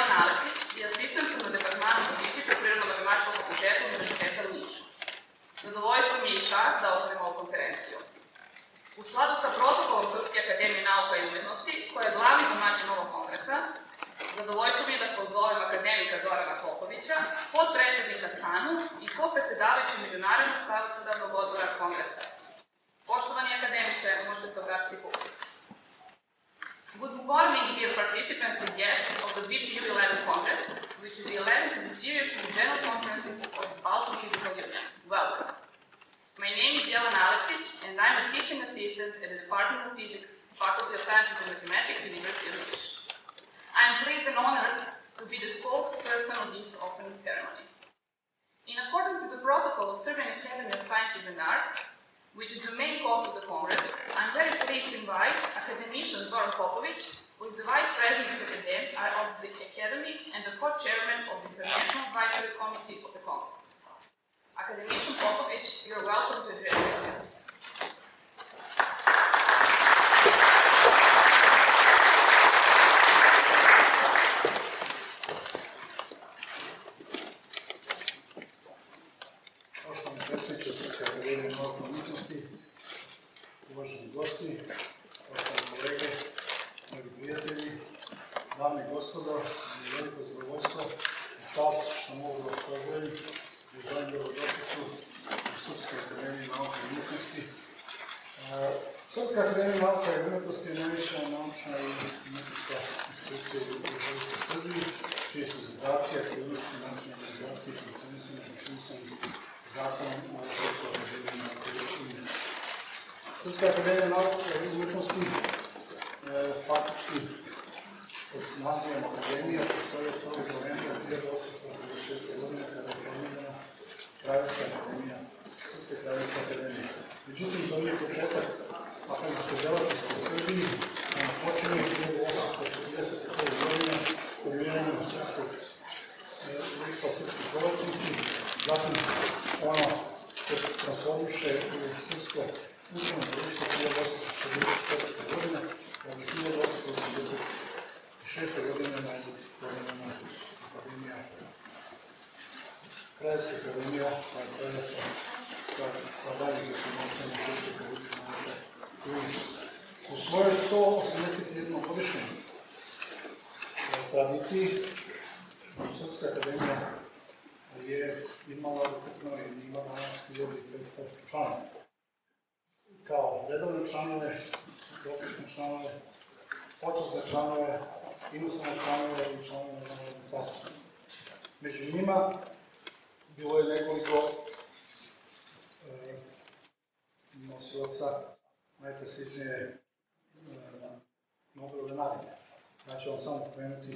Jelena Aleksić i asistent sam na departmanu fizike Prirodno-matematičkog fakulteta Univerziteta u Nišu. Zadovoljstvo mi je i čast da otvorim ovu konferenciju. U skladu sa protokolom Srpske akademije nauka i umetnosti, koja je glavni domaćin ovog kongresa, zadovoljstvo mi je da pozovem akademika Zorana Popovića, podpredsednika SANU i podpredsedavajući Međunarodnog savetodavnog odbora kongresa. Poštovani akademiče, možete se obratiti publici. Good morning, dear participants and guests of the BPU11 Congress, which is the 11th in the series of General Conferences of the Balkan Physical Union. Welcome. My name is Jelena Aleksić, and I'm a teaching assistant at the Department of Physics, Faculty of Sciences and Mathematics, University of Niš. I am pleased and honored to be the spokesperson of this opening ceremony. In accordance with the protocol of Serbian Academy of Sciences and Arts, which is the main cause of the Congress, I'm very pleased to invite academician Zoran Popović, who is the Vice President of the Academy and the co-chairman of the International Advisory Committee of the Congress. Academician Popović, you're welcome to address the audience. Poštovani predsjedniče Srpske akademije nauke i umetnosti, uvaženi gosti, poštovani kolege, moji prijatelji, dame i gospodo, mi je veliko zadovoljstvo i čast što mogu da vas pozdravim i želim dobrodošlicu u Srpske akademije nauke i umetnosti. Srpska akademija nauke i umetnosti je najviša naučna i umetnička institucija u Republici Srbiji, čiji su zadaci, aktivnosti, naučne organizacije i funkcionisanje zakonom o Srpskoj akademiji nauke i umetnosti. Srpska akademija nauke i umetnosti faktički pod nazivom Akademija postoji od 1. novembra 1886. godine kada je formirana Kraljevska akademija, Srpska kraljevska akademija. Međutim, to nije početak akademske delatnosti u Srbiji, ona počinje 1841. godine formiranjem Srpskog društva srpske slovacnosti, zatim ono se transformiše u Srpsko učeno društvo 1864. godine, od 1886. godine najzad formirana akademija, Kraljevska akademija, koja je prenesla sa daljih informacijama Srpske akademije nauke i umetnosti. U svojoj 181-godišnjoj tradiciji Srpska akademija je imala ukupno i ima danas 1500 članova. Kao redovne članove, dopisne članove, počasne članove, inostrane članove i članove međunarodnog sastava. Među njima bilo je nekoliko nosilaca najprestižnije Nobelove nagrade. Ja ću vam samo pomenuti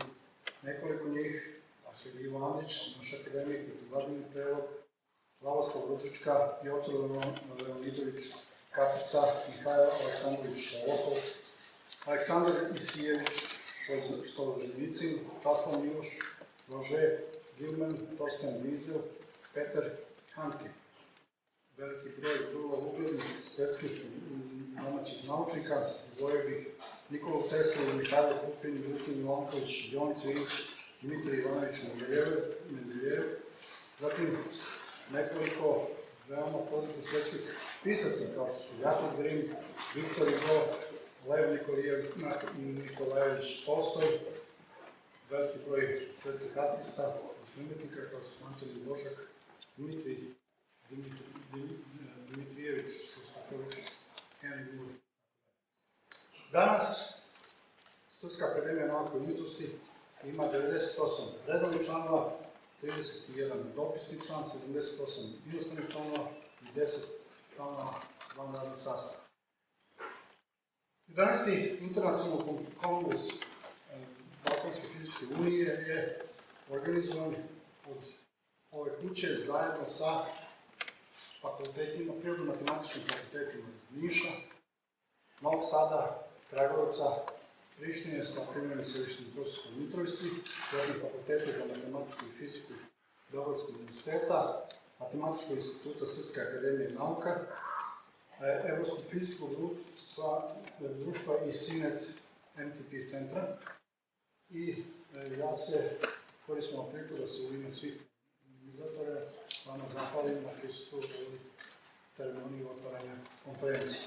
nekoliko njih, Vasilij Ivanović, naš akademik, Vladimir Prelog, Lavoslav Ružička, Piotr Leonidović Katica, Mihajlo Aleksandrović Šalokov, Aleksandar Isijević Stoloženicin, Časlav Miloš, Rože Gilman, Torsten Wiesel, Petar Handke. Veliki broj vrlo uglednih svetskih i domaćih naučnika, izdvojio bih Nikolu Teslu, Mihajlo Pupin, Milutin Jovanković, Jovan Cvijić, Dmitrij Ivanović Mendeljev, zatim nekoliko veoma poznatih svetskih pisaca, kao što su Jakov Grim, Viktor Hugo, Lev Nikolajević Tolstoj, veliki broj svetskih artista, umetnika, kao što su Antonij Božak, Dimitrijević Šostaković, Henry Moore. Danas Srpska akademija nauke i umetnosti ima 98 redovnih članova, 31 dopisni član, 78 inostranih članova i 10 članova vanrednog sastava. 11. internacionalni kongres Balkanske fizičke unije je organizovan od ove kuće zajedno sa fakultetima, prirodno-matematičkim fakultetima iz Niša, Novog Sada, Kragujevca, Prištine sa privremenim središtem u Kosovskoj Mitrovici, zatim fakultete za matematiku i fiziku Beogradskog univerziteta, Matematičkog instituta Srpske akademije nauka, Evropskog fizičkog društva i SINET MTP centra i Ja se koristim ovom priliku da se u ime svih organizatora vama zahvalim na prisustvu u ceremoniji otvaranja konferencije.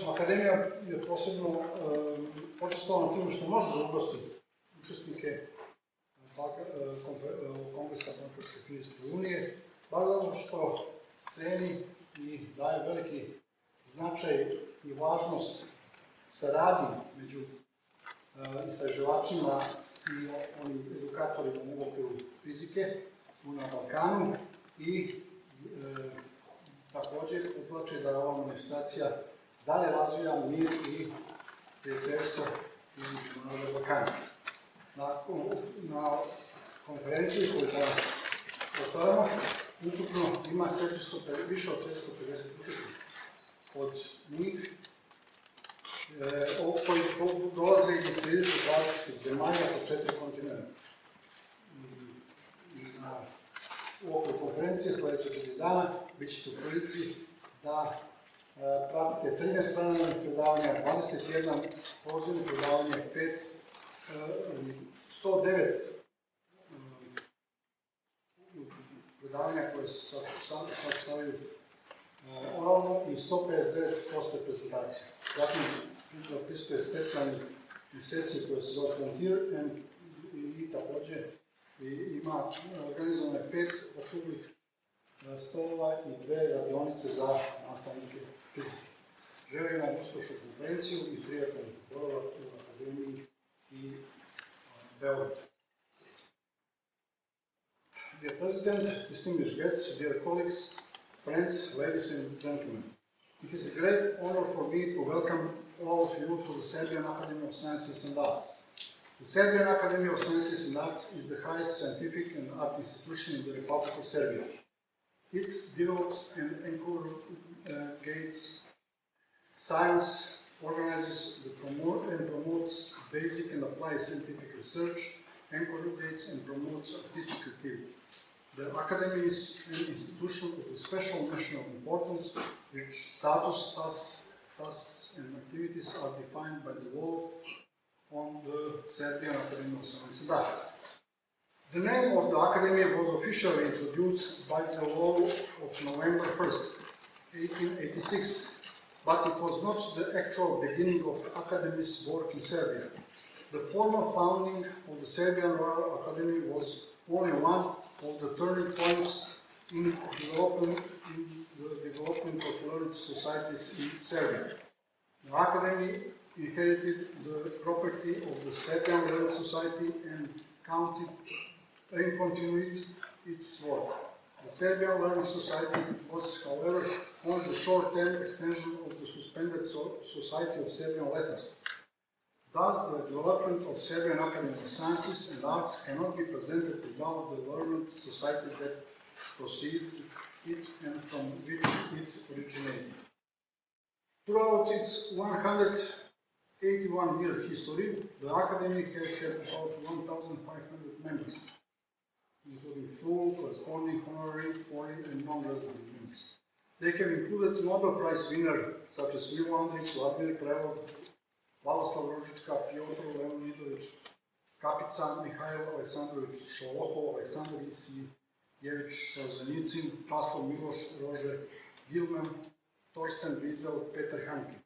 Akademija je posebno počestovana tim što može da ugosti učesnike Kongresa Balkanske fizičke unije, baš zato što ceni i daje veliki značaj i važnost saradnji među istraživačima i onim edukatorima u okviru fizike na Balkanu i također utlače da ova manifestacija dalje razvija mir i prijateljstvo između naroda Balkana. Na konferenciji koju danas otvaramo, ukupno ima više od 450 učesnika. Od njih koji dolaze iz 30 različitih zemalja sa 4 kontinenta. U okviru konferencije sljedeće 4 dana bit ćete u prilici da pratite 13 plenarnih predavanja, 21 pozivno predavanje, 109 predavanja koje se saopštavaju oralno i 159 postoje prezentacija. Zatim pristupuje specijalni sesije koje se zove Frontier i također ima organizovane 5 okruglih stolova i 2 radionice za nastavnike fizike. Želim vam uspješnu konferenciju i prijatan boravak u Akademiji i Belgrade. Dear President, distinguished guests, dear colleagues, friends, ladies and gentlemen, it is a great honor for me to welcome all of you to the Serbian Academy of Sciences and Arts. The Serbian Academy of Sciences and Arts is the highest scientific and art institution in the Republic of Serbia. It develops and encourages science, organizes and promotes basic and applied scientific research, encourages and promotes artistic activity. The Academy is an institution of special national importance, which status, tasks and activities are defined by the law on the Serbian Academy of Science and Art. The name of the Academy was officially introduced by the law of November 1st, 1886, but it was not the actual beginning of the Academy's work in Serbia. The formal founding of the Serbian Royal Academy was only one of the turning points in the development of learned societies in Serbia. The Academy inherited the property of the Serbian Learned Society and continued its work. The Serbian Learned Society was, however, only the short-term extension of the suspended Society of Serbian Letters. Thus, the development of Serbian Academy of Sciences and Arts cannot be presented without the learned society that preceded it and from which it originated. Throughout its 181-year history, the Academy has had about 1,500 members, including full, corresponding, honorary, foreign, and non-resident members. They have included Nobel Prize winners such as Ivo Andrić, Vladimir Prelog, Lavoslav Ružička, Piotr Leonidović, Kapica, Mihail Aleksandrović Šolohov, Aleksandar Isijević Šozenicin, Časlav Miloš, Rože Gilman, Torsten Wiesel, Peter Handke.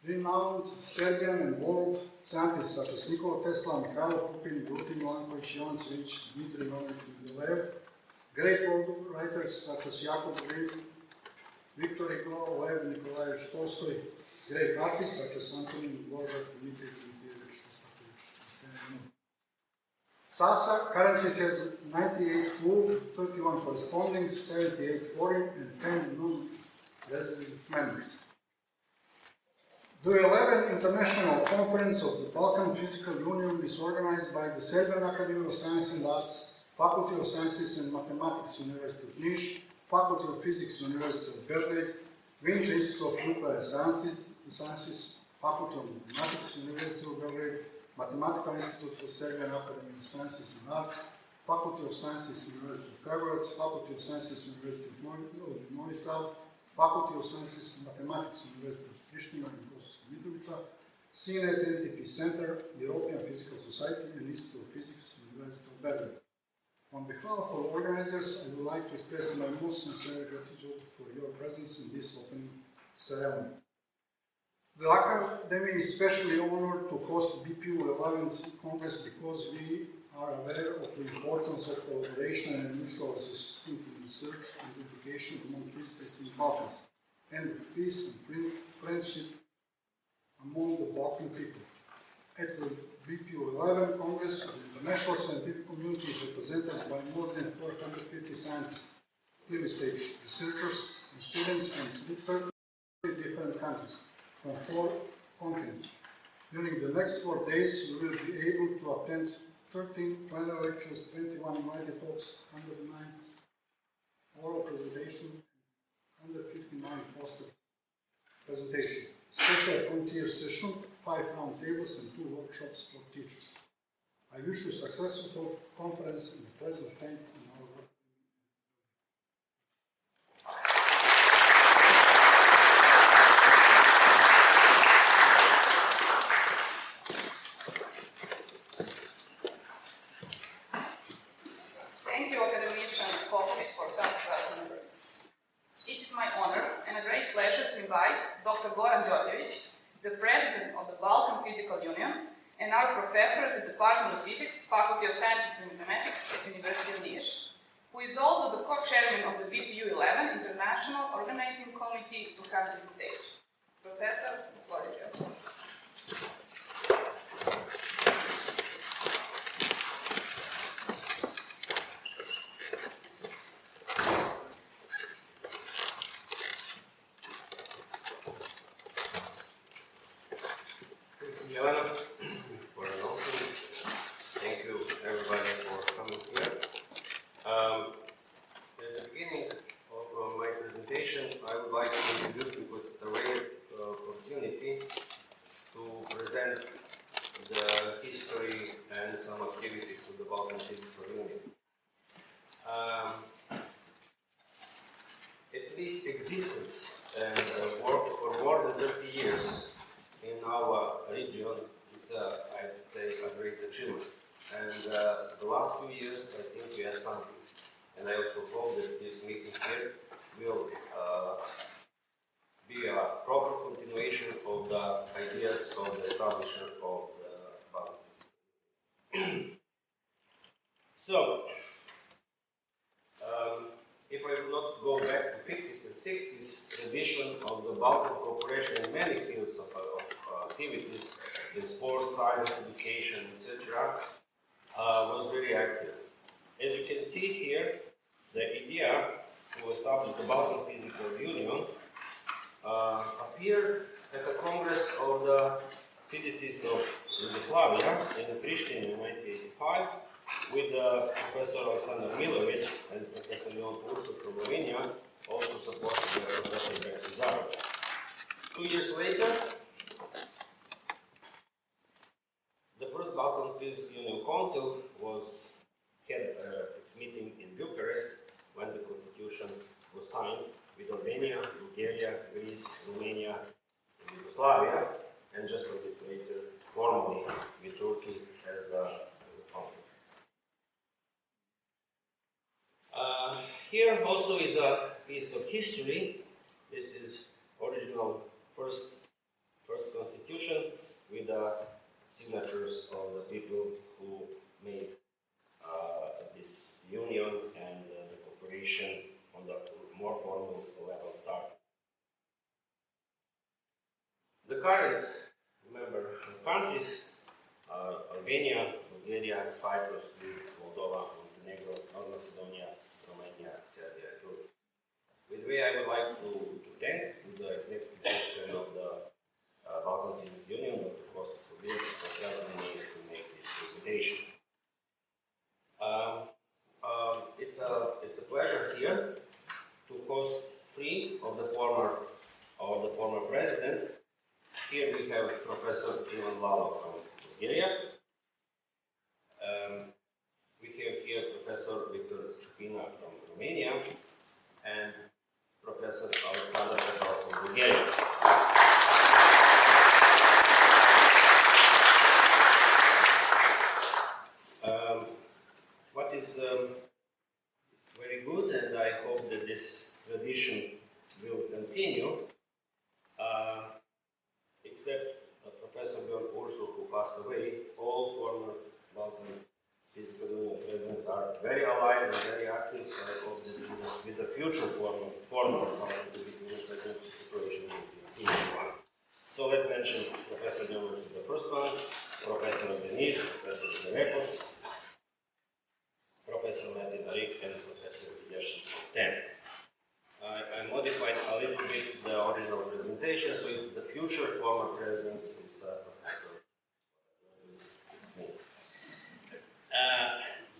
Renowned Serbian and world scientists such as Nikola Tesla, Mikhail Pupin, Brutin Milanković, Jovan Cvijić, Dmitry Ivanovich Mendeleev, great world writers such as Jakub Grimm, Viktor Hugo, Lev Nikolaevich Tolstoy, great artists such as Antonin Dvorak, Dmitry Dmitrievich Shostakovich. SASA currently has 98 full, 31 corresponding, 78 foreign, and 10 non-resident members. The 11th International Conference of the Balkan Physical Union is organized by the Serbian Academy of Science and Arts, Faculty of Sciences and Mathematics, University of Niš, Faculty of Physics, University of Belgrade, Vinci Institute of Nuclear Sciences, Faculty of Mathematics, University of Belgrade, Mathematical Institute of Serbian Academy of Sciences and Arts, Faculty of Sciences, University of Kragujevac, Faculty of Sciences, University of Novi Sad, Faculty of Sciences and Mathematics, University of Priština and Kosovska Mitrovica, CNET NTP Center, European Physical Society, and Institute of Physics, University of Belgrade. On behalf of organizers, I would like to express my most sincere gratitude for your presence in this opening ceremony. The Academy is especially honored to host BPU11 Congress because we are aware of the importance of collaboration and mutual assistance in research and education among physicists in the Balkans, and of peace and friendship among the Balkan people. At the BPU11 Congress, the international scientific community is represented by more than 450 scientists, early-stage researchers, and students from 30 different countries, from 4 continents. During the next 4 days, we will be able to attend 13 plenary lectures, 21 invited talks, 109 oral presentations, and 159 poster presentations. Special frontier session, 5 round tables, and 2 workshops for teachers. I wish you a successful conference and a pleasant stay in our work. Thank you, academician Kokovic, for such welcome words. It is my honor and a great pleasure to invite Dr. Goran Đorđević, the President of the Balkan Physical Union and our professor at the Department of Physics, Faculty of Sciences and Mathematics at University of Niš, who is also the co-chairman of the BPU11 International Organizing Committee, to come to the stage. Professor, the floor is yours. For announcing. Thank you everybody for coming here. At the beginning of my presentation, I would like to introduce, because it's a rare opportunity, to present the history and some activities of the Balkan Physical Union. At least existence and work for more than 30 years in our region, it's I would say a great achievement. And the last 2 years, I think we have something. And I also hope that this meeting here will be a proper continuation of the ideas of the establishment of the Balkan. So, if I will not go back to 50s and 60s, tradition of the Balkan cooperation in many fields of activities, in sports, science, education, etc., was very active. As you can see here, the idea to establish the Balkan Physical Union appeared at the Congress of the Physicists of Yugoslavia in Pristina in 1985, with Professor Aleksandar Milovic and Professor Leon Ursu from Romania, also supported by Professor Bektizarov. 2 years later, the first Balkan Physical Union Council had its meeting in Bucharest when the constitution was signed with Albania, Bulgaria, Greece, Romania, and Yugoslavia, and just a bit later, formally, with Turkey as a founder. Here also is a piece of history. This is original first constitution with the signatures of the people who made this union and the cooperation on the more formal level started. The current member countries are Albania, Bulgaria, Cyprus, Greece, Moldova, Montenegro, North Macedonia, Romania, Serbia, and Bulgaria. With which I would like to thank the executive of the Balkan Physical Union, Dr. Kostas Kubilis, for helping me to make this presentation. It's a pleasure here to host 3 of the former president. Here we have Professor Ivan Lalov from Bulgaria. We have here Professor Victor Chupina from Romania and Professor Alexander Petrov this tradition will continue, except Professor Bjorn Ursu, who passed away. All former Balkan Physical Union presidents are very alive and very active, so I hope that with the future former Balkan Physical Union presidents, the situation will be a similar one. So let's mention Professor Bjorn Ursu, the first one, Professor Denis, Professor Zerefos, Professor Metin Arik, and Professor Yashin Ten. I modified a little bit the original presentation, so it's the future former presidents. It's Professor. It's me.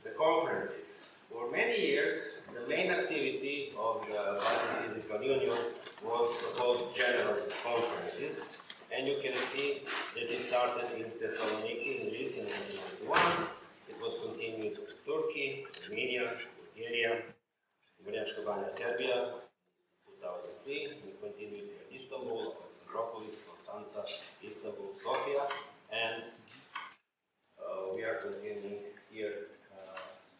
The conferences. For many years, the main activity of the Balkan Physical Union was so-called general conferences, and you can see that it started in Thessaloniki in Greece in 1991. It was continued to Turkey, Romania, Bulgaria, Albania, Serbia. 2003, we continued in Istanbul, Alexandroupolis, Constanza, Istanbul, Sofia, and we are continuing here.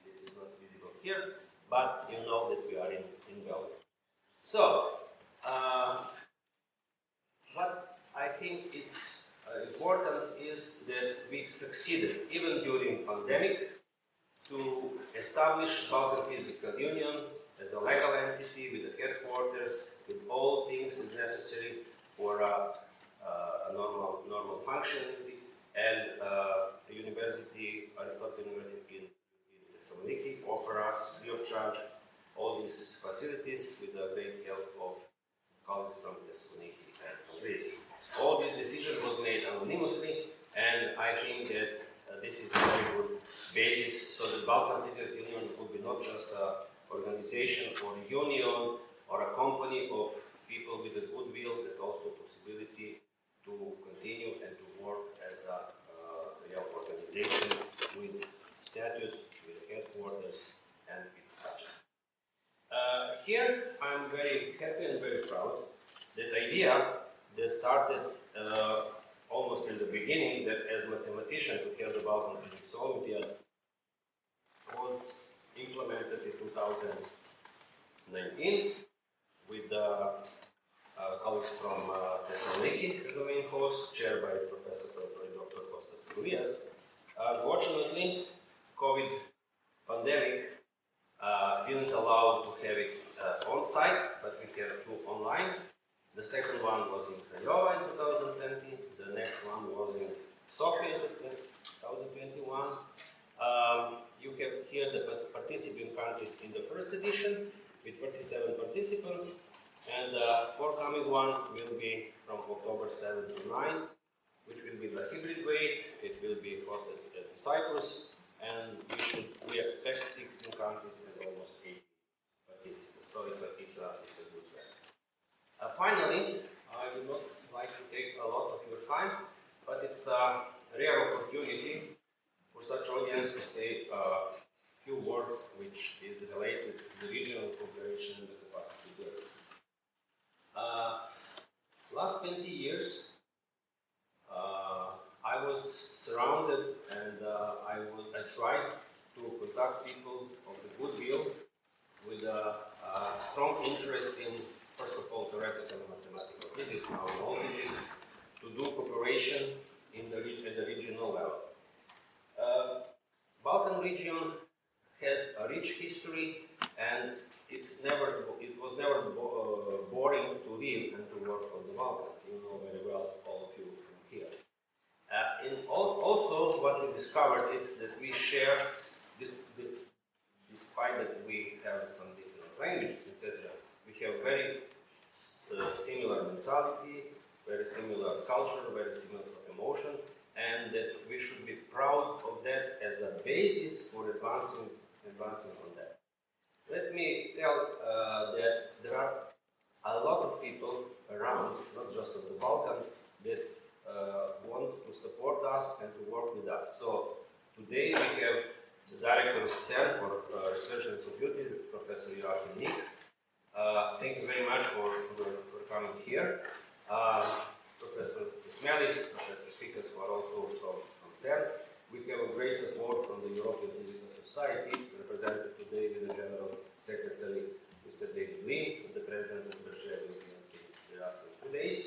This is not visible here, but you know that we are in Belgrade. So, what I think it's important is that we succeeded, even during pandemic, to establish Balkan Physical Union as a legal entity with the headquarters, with all things is necessary for a normal functioning, and the university, Aristotle University in Thessaloniki, offer us free of charge all these facilities with the great help of colleagues from Thessaloniki and from Greece. All this decision was made anonymously, and I think that this is a very good basis so that Balkan Physical Union would be not just a organization or a union or a company of people with a goodwill, but also possibility to continue and to work as a real organization with statute, with headquarters and its budget. Here I'm very happy and very proud that idea that started almost in the beginning, that as mathematician to have the Balkan Physics Olympiad was implemented in 2019 with colleagues from Thessaloniki as the main host, chaired by Professor Dr. Kostas Koulias. Unfortunately, COVID pandemic didn't allow to have it on site, but we had two online. The second one was in Craiova in 2020, the next one was in Sofia in 2021. You have here the participating countries in the first edition with 37 participants, and the forthcoming one will be from October 7 to 9, which will be the hybrid way. It will be hosted in Cyprus, and we expect 16 countries and almost 80 participants. So it's a good track. Finally, I would not like to take a lot of your time, but it's a rare opportunity for such audience to say a few words which is related to the regional cooperation and the capacity building. Last 20 years, I was surrounded and I tried to contact people of the goodwill with a strong interest in, first of all, theoretical and mathematical physics, now in all physics, to do cooperation at the regional level. Balkan region has a rich history, and it was never boring to live and to work on the Balkan. You know very well, all of you from here. And also, what we discovered is that we share, despite that we have some different languages, etc., we have very similar mentality, very similar culture, very similar emotion, and that we should be proud of that as a basis for advancing from that. Let me tell that there are a lot of people around, not just of the Balkan, that want to support us and to work with us. So today we have the director of CERN for Research and Computing, Professor Joachim Nick. Thank you very much for coming here. Professor Sismelis, Professor Spikas, who are also from CERN. We have a great support from the European Physical Society, represented today with the General Secretary Mr. David Lee, the President of Bulgaria, will be with us in 2 days.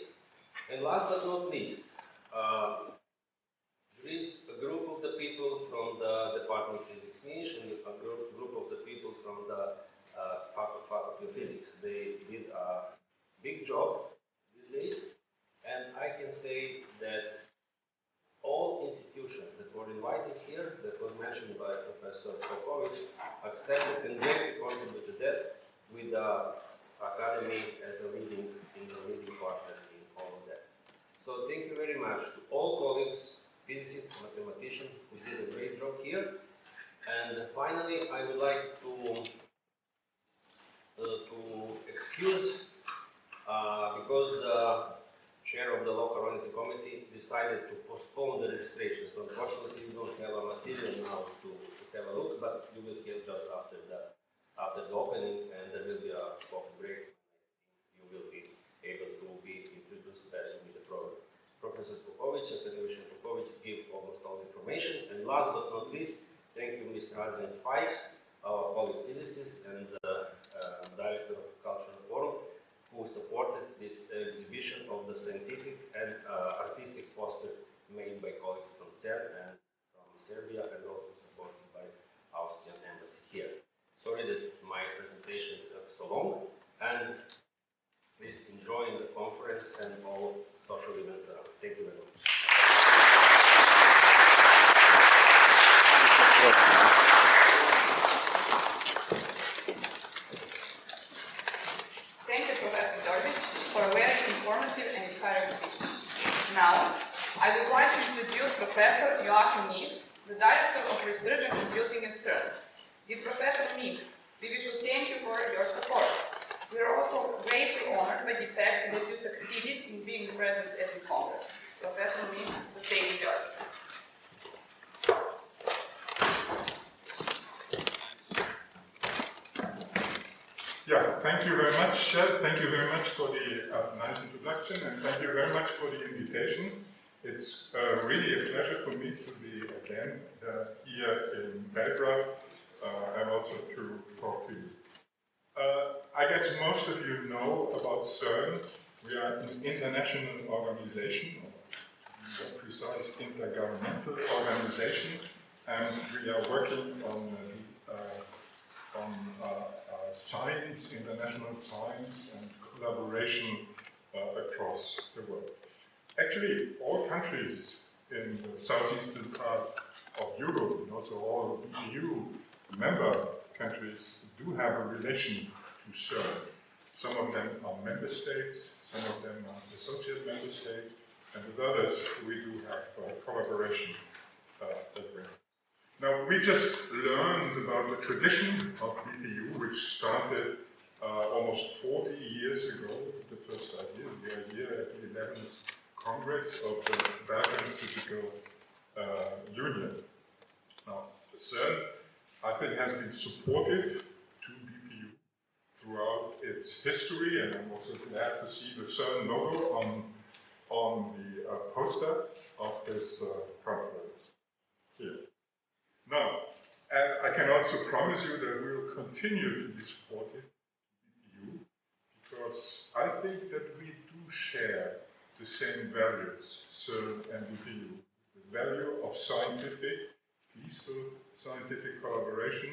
And last but not least, there is a group of the people from the Department of Physics Niche and a group of the people from the Faculty of Physics. They did a big job these days, and I can say that all institutions that were invited here, that was mentioned by Professor Popovic, accepted and greatly contributed that with the Academy as a leading partner in all of that. So thank you very much to all colleagues, physicists, mathematicians, who did a great job here. And finally, I would like to excuse, because the chair of the local organizing committee decided to postpone the registration. So unfortunately, we don't have a material now to have a look, but you will hear just after the opening, and there will be a coffee break. You will be able to be introduced better with the program. Professor Popovic, Academician Popovic, gave almost all the information. And last but not least, thank you, Mr. Adrian Fikes, our colleague physicist and Director of Cultural Forum, who supported this exhibition of the scientific and artistic poster made by colleagues from CERN and from Serbia, and also supported by Austrian embassy here. Sorry that my presentation took so long, and please enjoy the conference and all social events around. Thank you very much. Thank you, Professor Đorđević, for a very informative and inspiring speech. Now, I would like to introduce Professor Joachim Mieg, the Director of Research and Computing at CERN. Dear Professor Mieg, we wish to thank you for your support. We are also greatly honored by the fact that you succeeded in being present at the Congress. Professor Mieg, the stage is yours. Yeah, thank you very much. Thank you very much for the nice introduction, and thank you very much for the invitation. It's really a pleasure for me to be again here in Belgrade and also to talk to you. I guess most of you know about CERN. We are an international organization, or to be precise, intergovernmental organization, and we are working on science, international science, and collaboration across the world. Actually, all countries in the southeastern part of Europe, and also all BPU member countries, do have a relation to CERN. Some of them are member states, some of them are associate member states, and with others we do have collaboration agreements. Now, we just learned about the tradition of BPU, which started almost 40 years ago, the first idea. We are here at the 11th Congress of the Balkan Physical Union. Now, CERN, I think, has been supportive to BPU throughout its history, and I'm also glad to see the CERN logo on the poster of this conference here. Now, and I can also promise you that we will continue to be supportive of BPU, because I think that we do share the same values, CERN and BPU. The value of scientific, peaceful scientific collaboration,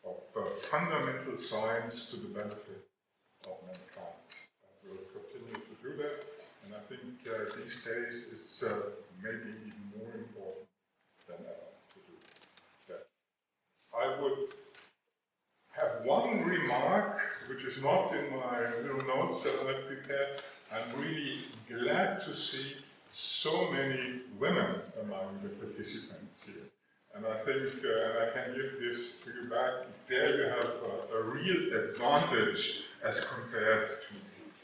of fundamental science to the benefit of mankind. And we'll continue to do that, and I think these days it's maybe even more important than ever. I would have one remark, which is not in my little notes that I've prepared. I'm really glad to see so many women among the participants here. And I think, and I can give this to you back, there you have a real advantage as compared to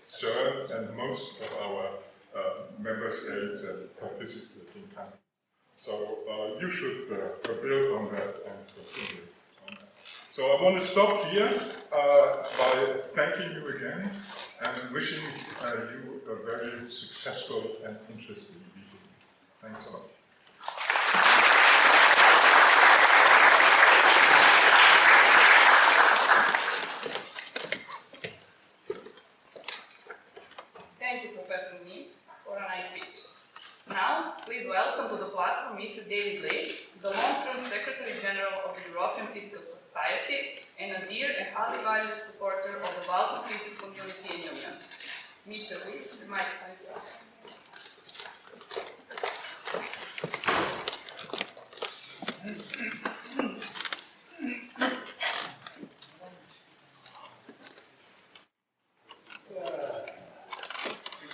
CERN and most of our member states and participating countries. So you should build on that and continue on that. So I want to stop here by thanking you again and wishing you a very successful and interesting meeting. Thanks a lot. David Lee, the long-term Secretary General of the European Physical Society and a dear and highly valued supporter of the Balkan Physical Community and Union. Mr. Lee, the microphone is yours.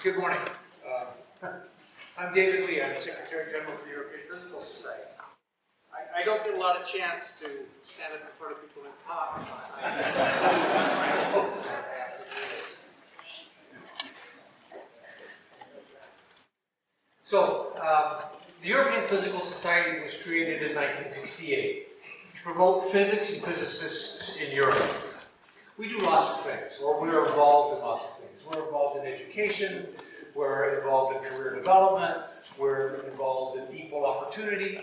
Good morning. I'm David Lee. I'm the Secretary General of the European Physical Society. I don't get a lot of chance to stand up in front of people and talk. I hope that I have to do this. So, the European Physical Society was created in 1968 to promote physics and physicists in Europe. We do lots of things, or we're involved in lots of things. We're involved in education, we're involved in career development, we're involved in equal opportunity.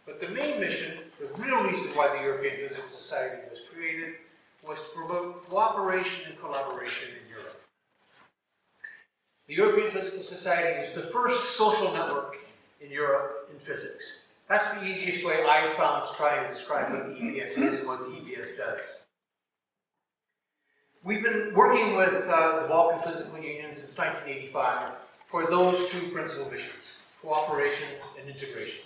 But the main mission, the real reason why the European Physical Society was created, was to promote cooperation and collaboration in Europe. The European Physical Society was the first social network in Europe in physics. That's the easiest way I've found to try and describe what the EPS is and what the EPS does. We've been working with the Balkan Physical Union since 1985 for those two principal missions, cooperation and integration.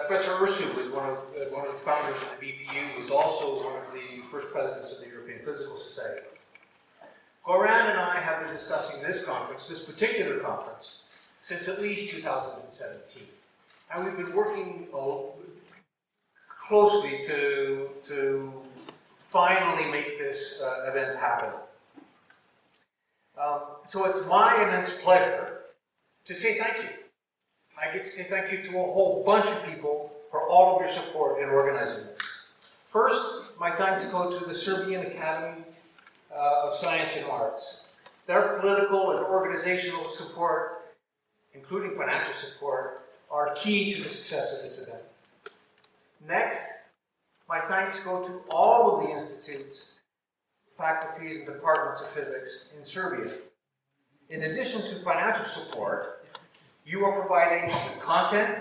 Professor Ursu was one of the founders of the BPU, was also one of the first presidents of the European Physical Society. Goran and I have been discussing this conference, this particular conference, since at least 2017. And we've been working closely to finally make this event happen. So it's my immense pleasure to say thank you. I get to say thank you to a whole bunch of people for all of your support in organizing this. First, my thanks go to the Serbian Academy of Science and Arts. Their political and organizational support, including financial support, are key to the success of this event. Next, my thanks go to all of the institutes, faculties, and departments of physics in Serbia. In addition to financial support, you are providing the content,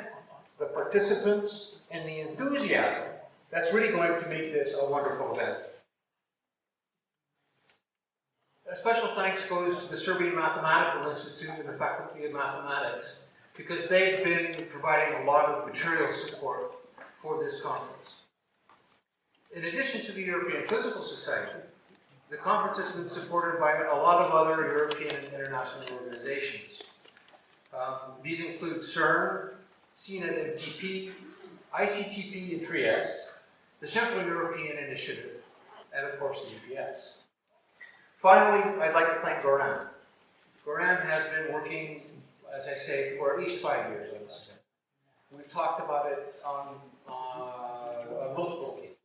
the participants, and the enthusiasm that's really going to make this a wonderful event. A special thanks goes to the Serbian Mathematical Institute and the Faculty of Mathematics, because they've been providing a lot of material support for this conference. In addition to the European Physical Society, the conference has been supported by a lot of other European and international organizations. These include CERN, CNET MPP, ICTP in Trieste, the Central European Initiative, and of course the EPS. Finally, I'd like to thank Goran. Goran has been working, as I say, for at least 5 years on this event. We've talked about it on multiple occasions.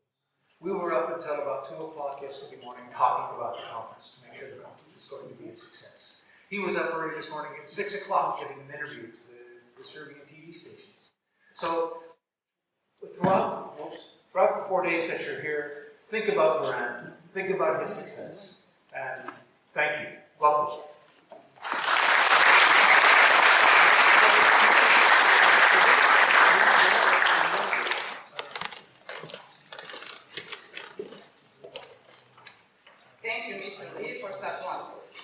We were up until about 2 o'clock yesterday morning talking about the conference to make sure the conference was going to be a success. He was up early this morning at 6 o'clock giving an interview to the Serbian TV stations. So throughout the 4 days that you're here, think about Goran, think about his success, and thank you. Welcome. Thank you, Mr. Lee, for such wonderful speech.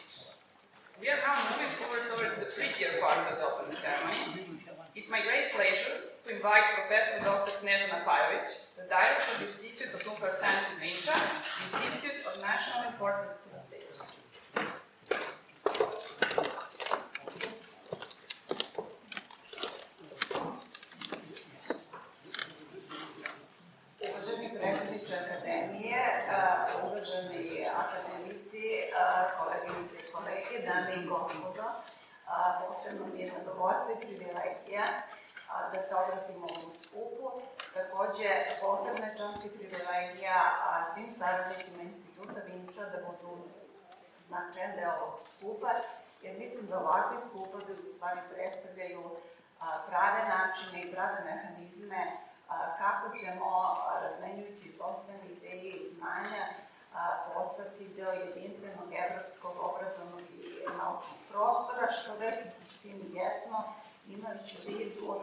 We are now moving forward towards the trickier part of the opening ceremony. It's my great pleasure to invite Professor Dr. Snežana Pajović, the Director of the Institute of Nuclear Sciences in India, Institute of National Importance to the State. Uvaženi predsjedniče Akademije, uvaženi akademici, koleginice i kolege, dame i gospodo, posebno mi je zadovoljstvo i privilegija da se obratimo ovom skupu. Takođe, posebna čast i privilegija svim saradnicima Instituta Vinča da budu značajan deo ovog skupa, jer mislim da ovakvi skupovi u stvari predstavljaju prave načine i prave mehanizme kako ćemo, razmenjujući sopstvene ideje i znanja, postati deo jedinstvenog evropskog obrazovnog i naučnog prostora, što već u suštini jesmo, imajući u vidu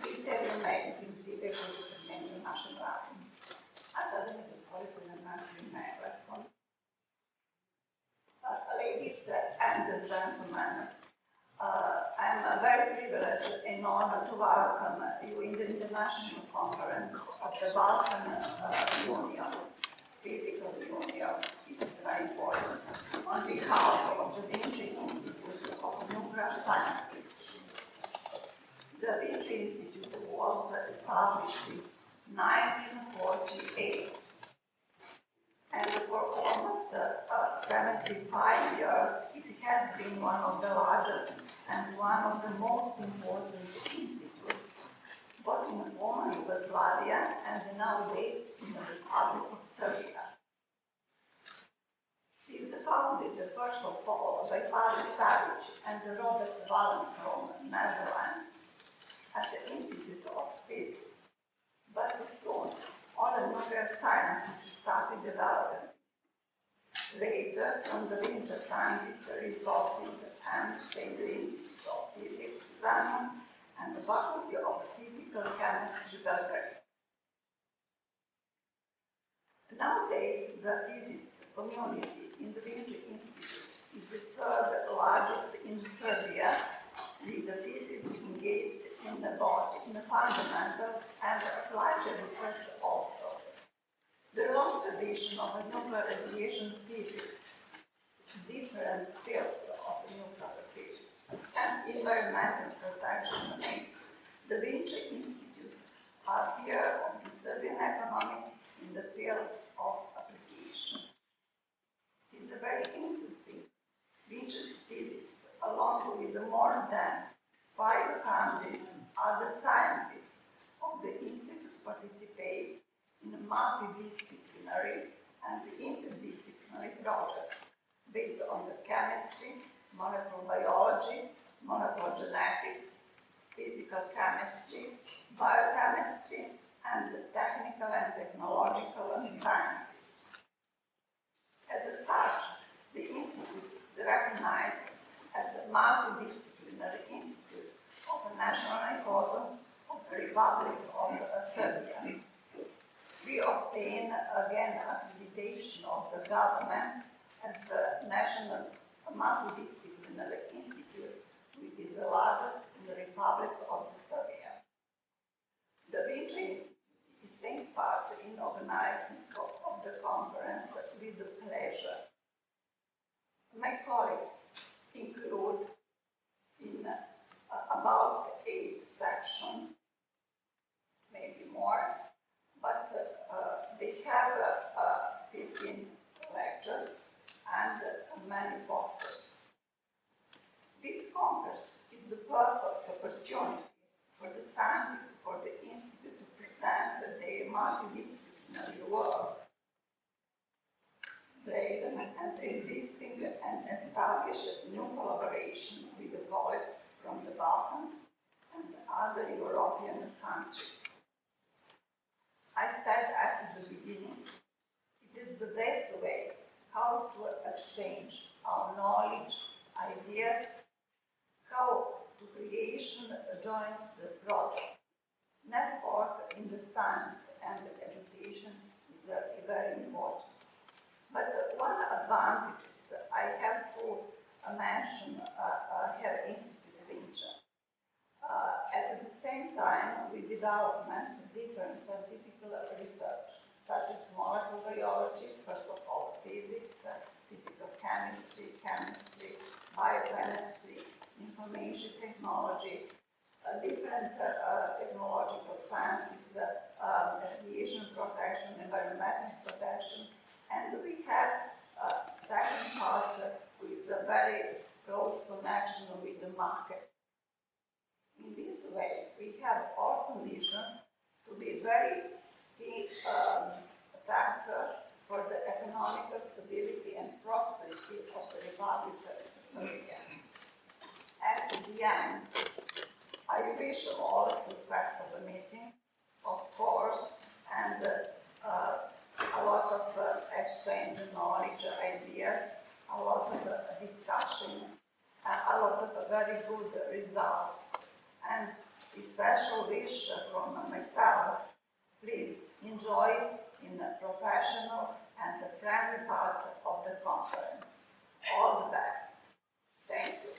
kriterijume i principe koji se primjenjuju u našem radu. A sada mi dozvolite da nastavim na engleskom. Ladies and gentlemen, I'm very privileged and honored to welcome you in the International Conference of the Balkan Union, Physical Union. It is very important. On behalf of the Vinci Institute of Nuclear Sciences. The Vinci Institute was established in 1948, and for almost 75 years it has been one of the largest and one of the most important institutes, both in former Yugoslavia and nowadays in the Republic of Serbia. It is founded, first of all, by Pavel Savic and Robert Wallen from Netherlands as an Institute of Physics, but soon all the nuclear sciences started developing. Later, from the Vinci scientists, resources, and the Institute of Physics, Zemun, and the Faculty of Physical Chemistry, Belgrade. Nowadays, the physics community in the Vinci Institute is the third largest in Serbia, with the physicists engaged in both in fundamental and applied research also. The long tradition of nuclear radiation physics, different fields of nuclear physics, and environmental protection makes the Vinci Institute a pillar of the Serbian economy in the field of application. It is very interesting. Vinci physicists, along with more than 500 other scientists of the Institute, participate in a multidisciplinary and interdisciplinary project based on the chemistry, molecular biology, molecular genetics, physical chemistry, biochemistry, and the technical and technological sciences. As such, the Institute is recognized as a multidisciplinary institute of national importance of the Republic of Serbia. We obtain again accreditation of the government as the National Multidisciplinary Institute, which is the largest in the Republic of Serbia. The Vinci Institute is taking part in organizing of the conference with pleasure. My colleagues include in about 8 sections, maybe more, but they have 15 lectures and many posters. This congress is the perfect opportunity for the scientists for the Institute to present their multidisciplinary work, strengthen and existing and establish new collaboration with the colleagues from the Balkans and other European countries. I said at the beginning, it is the best way how to exchange our knowledge, ideas, how to creation join the project. Network in the science and education is very important. But one advantage I have to mention here Institute Vinci. At the same time, we development different scientific research, such as molecular biology, first of all physics, physical chemistry, biochemistry, information technology, different technological sciences, radiation protection, environmental protection, and we have a second part with a very close connection with the market. In this way, we have all conditions to be very key factor for the economical stability and prosperity of the Republic of Serbia. At the end, I wish you all success of the meeting, of course, and a lot of exchange knowledge, ideas a lot of discussion, a lot of very good results, and a special wish from myself. Please enjoy in a professional and a friendly part of the conference. All the best. Thank you.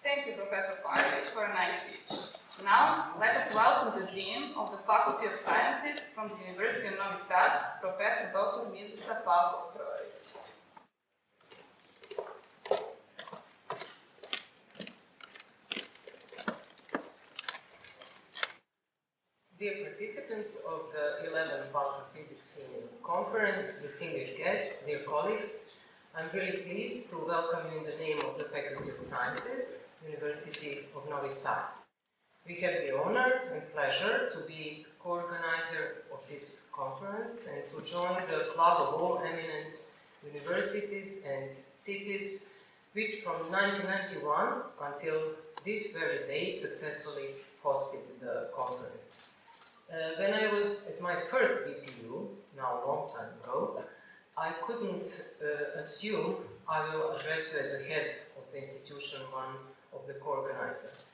Thank you, Professor Pavic, for a nice speech. Now, let us welcome the Dean of the Faculty of Sciences from the University of Novi Sad, Professor Dr. Milica Pavlov-Krović. Dear participants of the 11th Balkan Physics Union Conference, distinguished guests, dear colleagues, I'm really pleased to welcome you in the name of the Faculty of Sciences, University of Novi Sad. We have the honor and pleasure to be co-organizer of this conference and to join the club of all eminent universities and cities which from 1991 until this very day successfully hosted the conference. When I was at my first BPU, now a long time ago, I couldn't assume I will address you as a head of the institution, one of the co-organizers.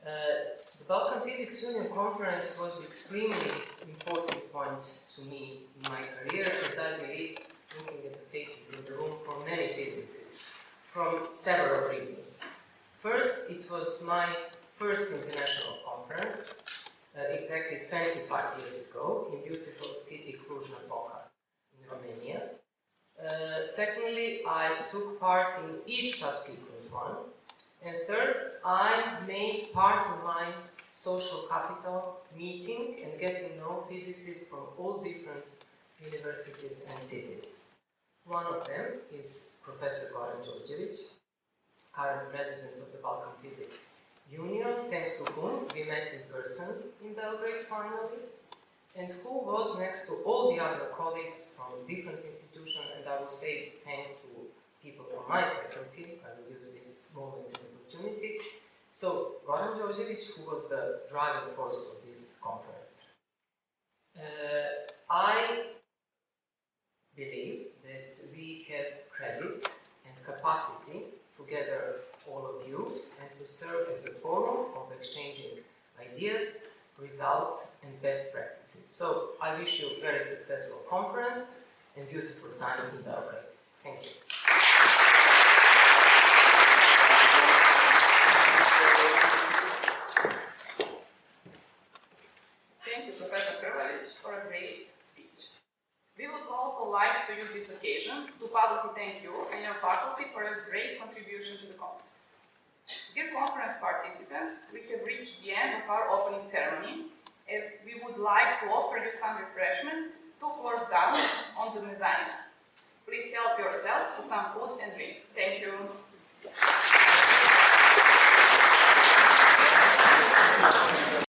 The Balkan Physics Union Conference was an extremely important point to me in my career, as I believe, looking at the faces in the room, for many physicists, from several reasons. First, it was my first international conference, exactly 25 years ago, in beautiful city Cluj-Napoca in Romania. Secondly, I took part in each subsequent one. And third, I made part of my social capital meeting and getting to know physicists from all different universities and cities. One of them is Professor Goran Đorđević, current president of the Balkan Physics Union, thanks to whom we met in person in Belgrade finally, and who was next to all the other colleagues from different institutions, and I will say thank to people from my faculty. I will use this moment and opportunity. So, Goran Đorđević, who was the driving force of this conference. I believe that we have credit and capacity to gather all of you and to serve as a forum of exchanging ideas, results and best practices. So I wish you a very successful conference and beautiful time in Belgrade. Thank you. Thank you, Professor Krvavić, for a great speech. We would also like to use this occasion to publicly thank you and your faculty for your great contribution to the conference. Dear conference participants, we have reached the end of our opening ceremony, and we would like to offer you some refreshments 2 floors down on the mezzanine. Please help yourselves to some food and drinks. Thank you.